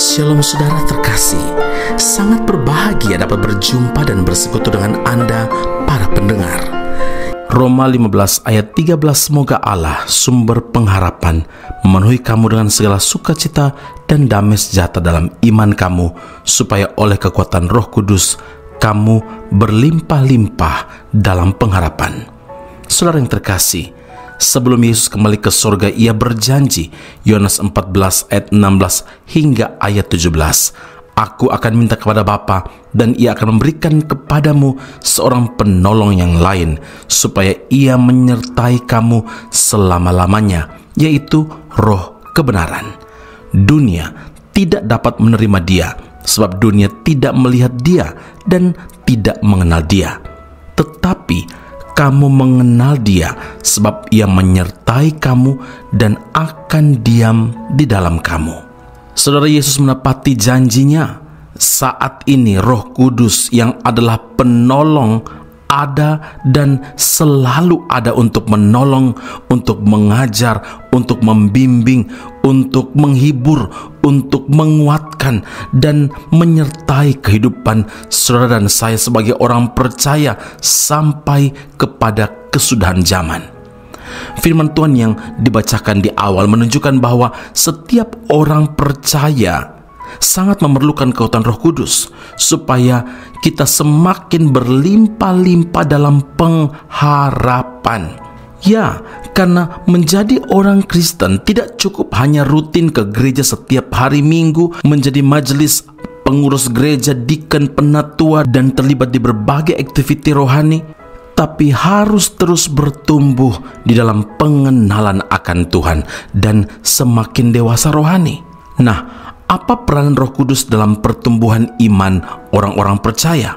Shalom saudara terkasih, sangat berbahagia dapat berjumpa dan bersekutu dengan Anda para pendengar. Roma 15 ayat 13, semoga Allah sumber pengharapan memenuhi kamu dengan segala sukacita dan damai sejahtera dalam iman kamu, supaya oleh kekuatan Roh Kudus kamu berlimpah-limpah dalam pengharapan. Saudara yang terkasih, sebelum Yesus kembali ke sorga, ia berjanji, Yohanes 14 ayat 16 hingga ayat 17, Aku akan minta kepada Bapa, dan ia akan memberikan kepadamu seorang penolong yang lain, supaya ia menyertai kamu selama-lamanya, yaitu Roh kebenaran. Dunia tidak dapat menerima dia, sebab dunia tidak melihat dia dan tidak mengenal dia. Tetapi kamu mengenal dia, sebab ia menyertai kamu dan akan diam di dalam kamu. Saudara, Yesus menepati janjinya. Saat ini Roh Kudus yang adalah penolong ada dan selalu ada untuk menolong, untuk mengajar, untuk membimbing, untuk menghibur, untuk menguatkan dan menyertai kehidupan saudara dan saya sebagai orang percaya sampai kepada kesudahan zaman. Firman Tuhan yang dibacakan di awal menunjukkan bahwa setiap orang percaya sangat memerlukan kekuatan Roh Kudus supaya kita semakin berlimpah-limpah dalam pengharapan. Ya, karena menjadi orang Kristen tidak cukup hanya rutin ke gereja setiap hari Minggu, menjadi majelis pengurus gereja, deacon, penatua, dan terlibat di berbagai aktiviti rohani, tapi harus terus bertumbuh di dalam pengenalan akan Tuhan dan semakin dewasa rohani. Nah, apa peran Roh Kudus dalam pertumbuhan iman orang-orang percaya?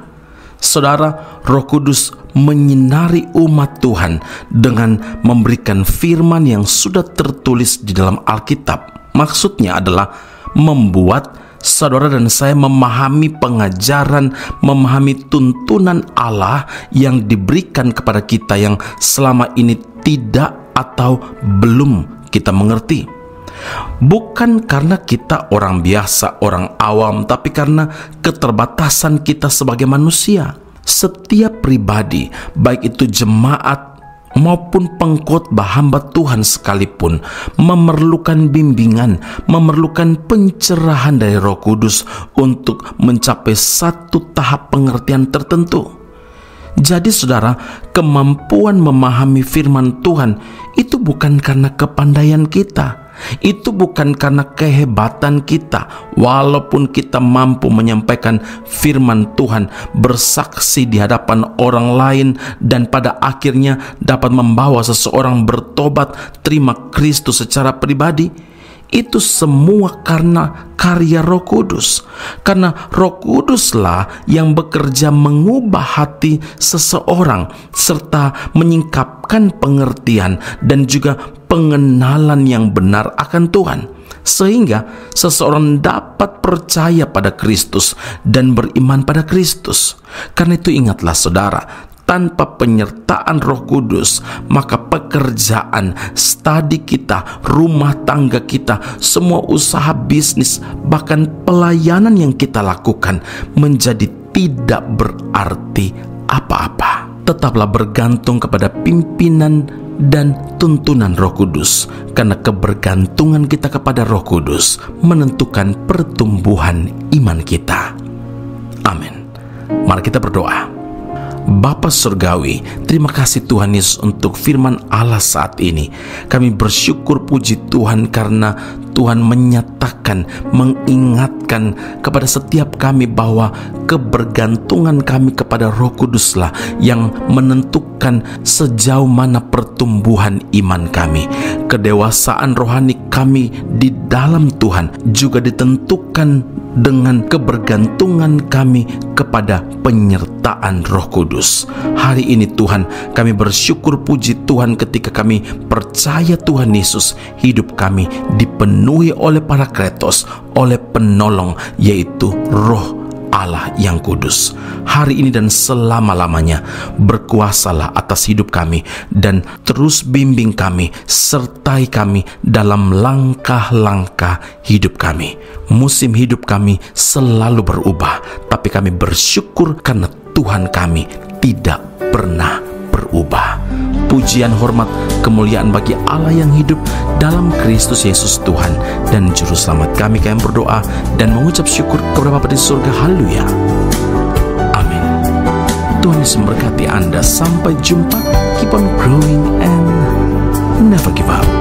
Saudara, Roh Kudus menyinari umat Tuhan dengan memberikan firman yang sudah tertulis di dalam Alkitab. Maksudnya adalah membuat saudara dan saya memahami pengajaran, memahami tuntunan Allah yang diberikan kepada kita yang selama ini tidak atau belum kita mengerti. Bukan karena kita orang biasa, orang awam, tapi karena keterbatasan kita sebagai manusia. Setiap pribadi, baik itu jemaat maupun pengkhotbah hamba Tuhan sekalipun, memerlukan bimbingan, memerlukan pencerahan dari Roh Kudus untuk mencapai satu tahap pengertian tertentu. Jadi saudara, kemampuan memahami firman Tuhan itu bukan karena kepandaian kita, itu bukan karena kehebatan kita. Walaupun kita mampu menyampaikan firman Tuhan, bersaksi di hadapan orang lain, dan pada akhirnya dapat membawa seseorang bertobat, terima Kristus secara pribadi, itu semua karena karya Roh Kudus. Karena Roh Kuduslah yang bekerja mengubah hati seseorang serta menyingkapkan pengertian dan juga pengenalan yang benar akan Tuhan, sehingga seseorang dapat percaya pada Kristus dan beriman pada Kristus. Karena itu ingatlah saudara, tanpa penyertaan Roh Kudus, maka pekerjaan, studi kita, rumah tangga kita, semua usaha bisnis, bahkan pelayanan yang kita lakukan menjadi tidak berarti apa-apa. Tetaplah bergantung kepada pimpinan dan tuntunan Roh Kudus, karena kebergantungan kita kepada Roh Kudus menentukan pertumbuhan iman kita. Amin. Mari kita berdoa. Bapa Surgawi, terima kasih Tuhan Yesus untuk firman Allah saat ini. Kami bersyukur puji Tuhan karena Tuhan menyatakan, mengingatkan kepada setiap kami bahwa kebergantungan kami kepada Roh Kuduslah yang menentukan sejauh mana pertumbuhan iman kami. Kedewasaan rohani kami di dalam Tuhan juga ditentukan dengan kebergantungan kami kepada penyertaan Roh Kudus. Hari ini Tuhan, kami bersyukur puji Tuhan ketika kami percaya Tuhan Yesus, hidup kami dipenuhi oleh Parakletos, oleh penolong, yaitu Roh Allah yang kudus. Hari ini dan selama-lamanya berkuasalah atas hidup kami, dan terus bimbing kami, sertai kami dalam langkah-langkah hidup kami. Musim hidup kami selalu berubah, tapi kami bersyukur karena Tuhan kami tidak pernah berubah. Pujian, hormat, kemuliaan bagi Allah yang hidup dalam Kristus Yesus Tuhan dan Juru Selamat kami. Kami berdoa dan mengucap syukur kepada Bapa di surga. Haleluya. Amin. Tuhan Yesus memberkati Anda. Sampai jumpa. Keep on growing and never give up.